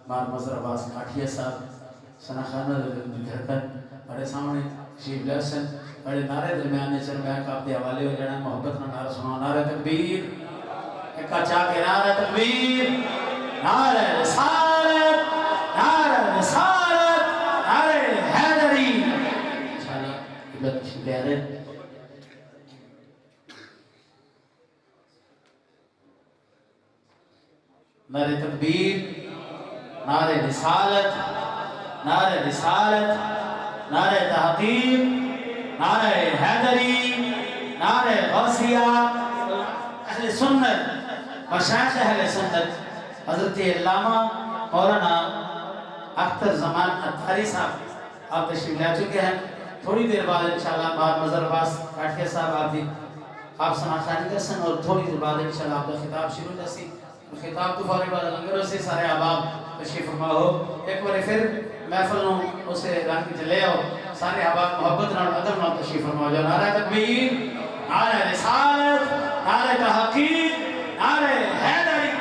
مار مظہر عباس کاٹھیا صاحب سنا خانہ گھر پر بڑے سامنے شیف لیسن بڑے نعرے درمیانے چل میں آپ دے حوالے ہو جانا محبت نہ نعرہ سنا نعرہ تکبیر ایک چاہ کے نعرہ تکبیر نعرہ رسالت نعرہ رسالت نعرہ حیدری انشاءاللہ عبادت شکر ہے نعرہ تکبیر نعرہ رسالت نعرہ رسالت نعرہ تحقیق نعرہ حیدری نعرہ غوثیہ اہل سنت مشایخ اہل سنت حضرت علامہ مولانا اختر زمان اتھاری صاحب آپ تشریف لے چکے ہیں تھوڑی دیر بعد انشاءاللہ بار مظہر عباس کاٹھیا صاحب آپ سنا خانی کرسن اور تھوڑی دیر بعد انشاءاللہ آپ کا خطاب شروع جیسی خطاب تو فوری بعد لنگروں سے سارے احباب تشریف فرما ہو ایک بار پھر محفل نو اسے رنگ چلے آؤ سارے احباب محبت نال ادب نال تشریف فرما جو نعرہ تکبیر نعرہ رسالت نعرہ تحقیق نعرہ حیدری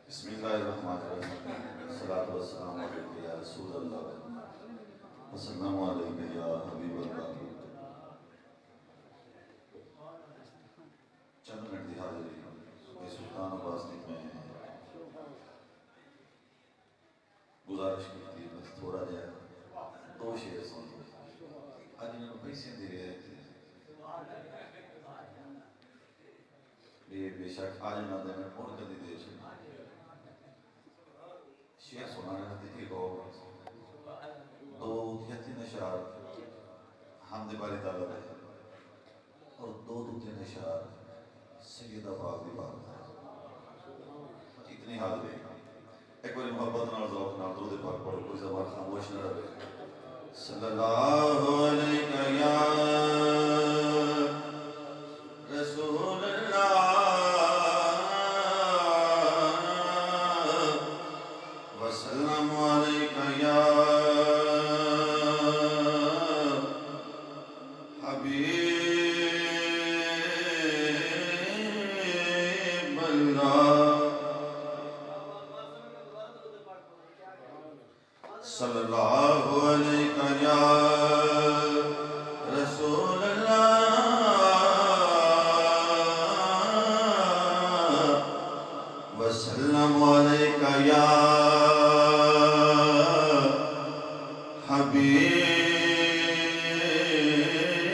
بسم اللہ الرحمن الرحیم الصلاة والسلام علیکم یا رسول اللہ السلام علیکم یا حبیب اللہ چند منٹ دی حاضری سلطان عباس نے میں گزارش کی تھی بس تھوڑا جہا دو شعر سن آج انہوں نے پیسے دے رہے تھے بے شک آج نہ دے میں پون کر دی دے شعر سنا رہا تھے ایک اور دو تین اشعار حمد باری تعالیٰ ہے اور دو تین اشعار سیدہ پاک دی بات ہے اتنی حاضری ایک باری محبت نال ذوق نال درود پاک پڑھو کوئی زبان خاموش نہ رہے صلی اللہ علیہ یا رسول اللہ وسلم علیہ یا صلی اللہ علیہ یا رسول اللہ وسلم علیہ یا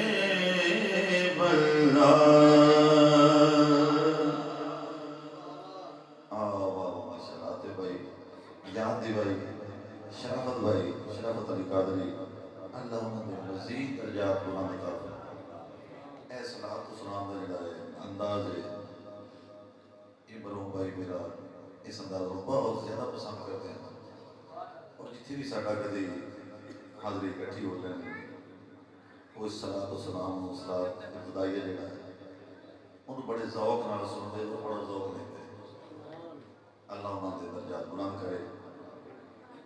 حبیب اللہ ماشاءاللہ آتے بھائی یاد دی بھائی شرافت بھائی شرافت علی قادری اللہ انہوں نے مزید درجات بلند عطا اے صلاۃ و سلام دا جڑا ہے انداز ہے یہ مرحوم بھائی میرا اس انداز کو بہت زیادہ پسند کرتے ہیں اور جتنی بھی ساڈا کدی حاضری اکٹھی ہو جائے وہ صلاۃ و سلام و صلاۃ ابتدائیہ جڑا ہے انہوں بڑے ذوق نال سنتے اور بڑا ذوق لیتے اللہ انہوں نے درجات بلند کرے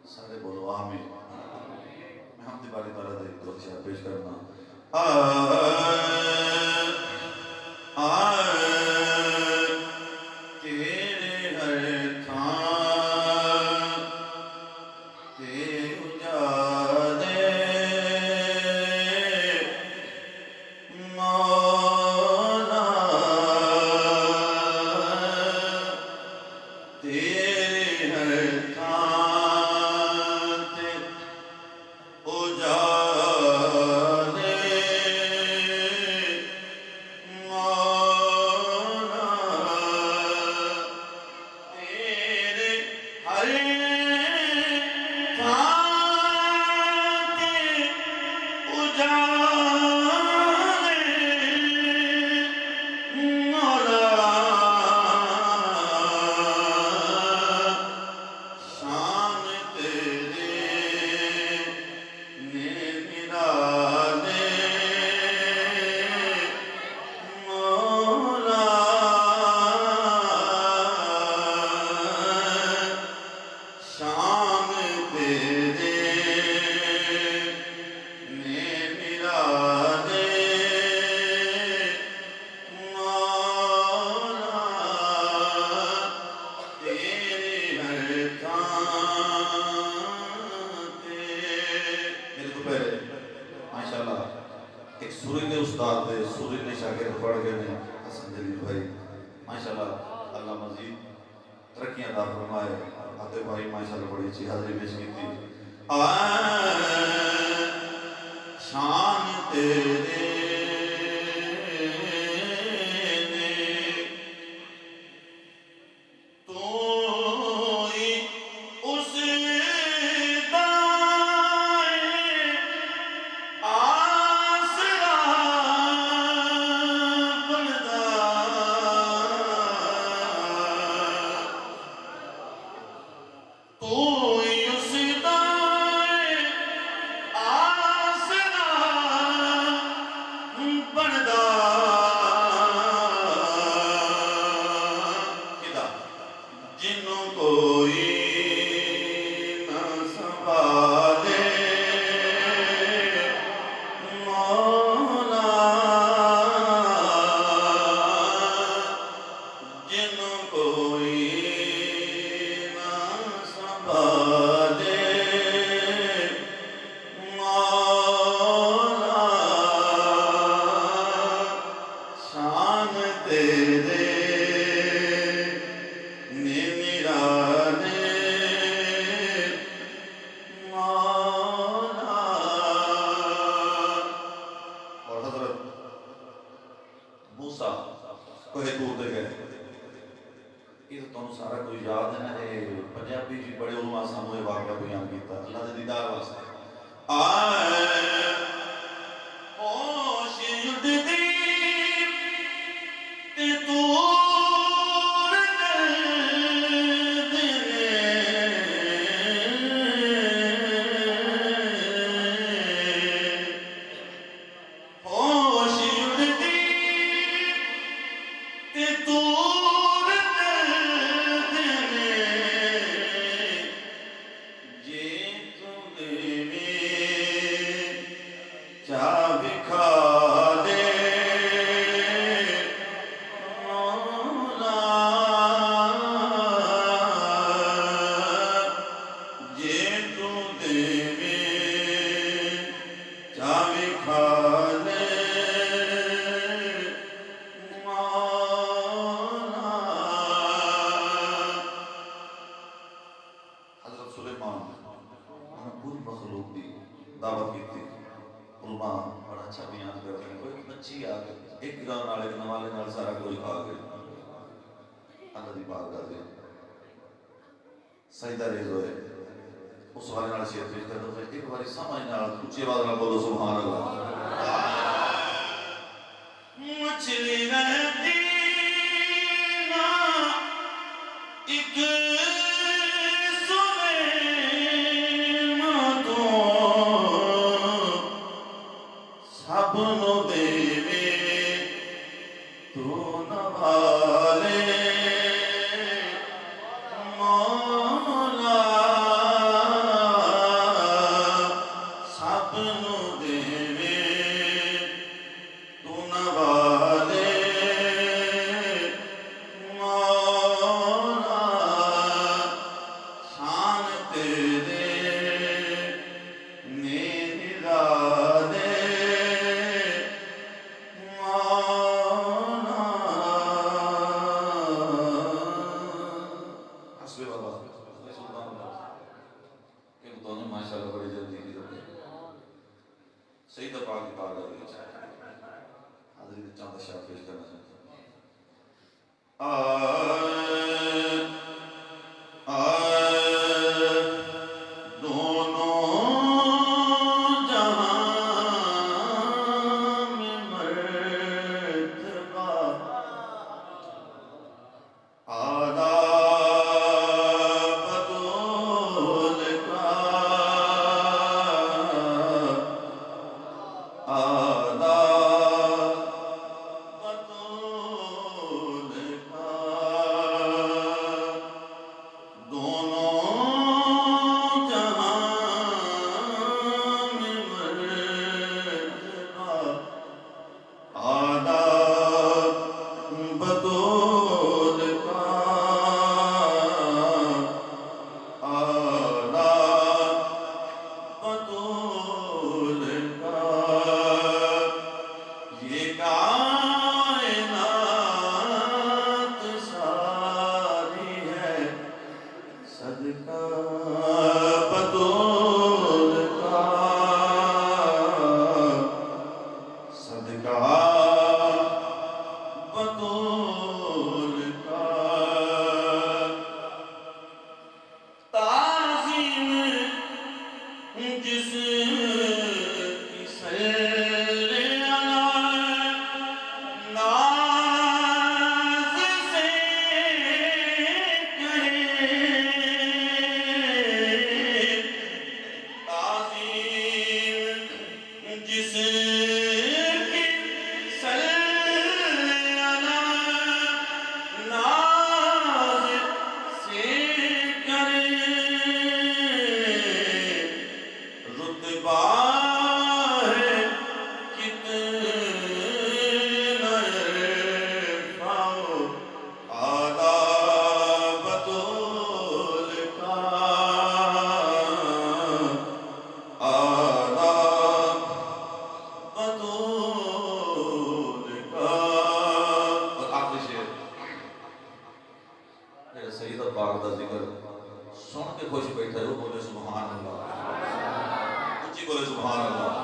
سارے بولو آمین میں حمد باری تعالیٰ دے دو شعر پیش کرنا تیرے ہر تھان تے اجالے مولا تیرے ہر تھان تے اجالے میرے شاگرد پڑھ گئے ہیں حسن جلیل بھائی ماشاءاللہ اللہ مزید ترقیاں عطا فرمائے آتے بھائی ماشاءاللہ بڑی اچھی حاضری پیش کی تھی شان تیرے سجدہ ریز ہوئے اس والے نال شیر پیش کر دو ایک باری سمجھ نال اونچی آواز نال بولو سبحان اللہ مچھلی رہتی نا ایک پاک دا ذکر سن کے خوش بیٹھے ہو، بولے سبحان اللہ، اچھی بولے سبحان اللہ۔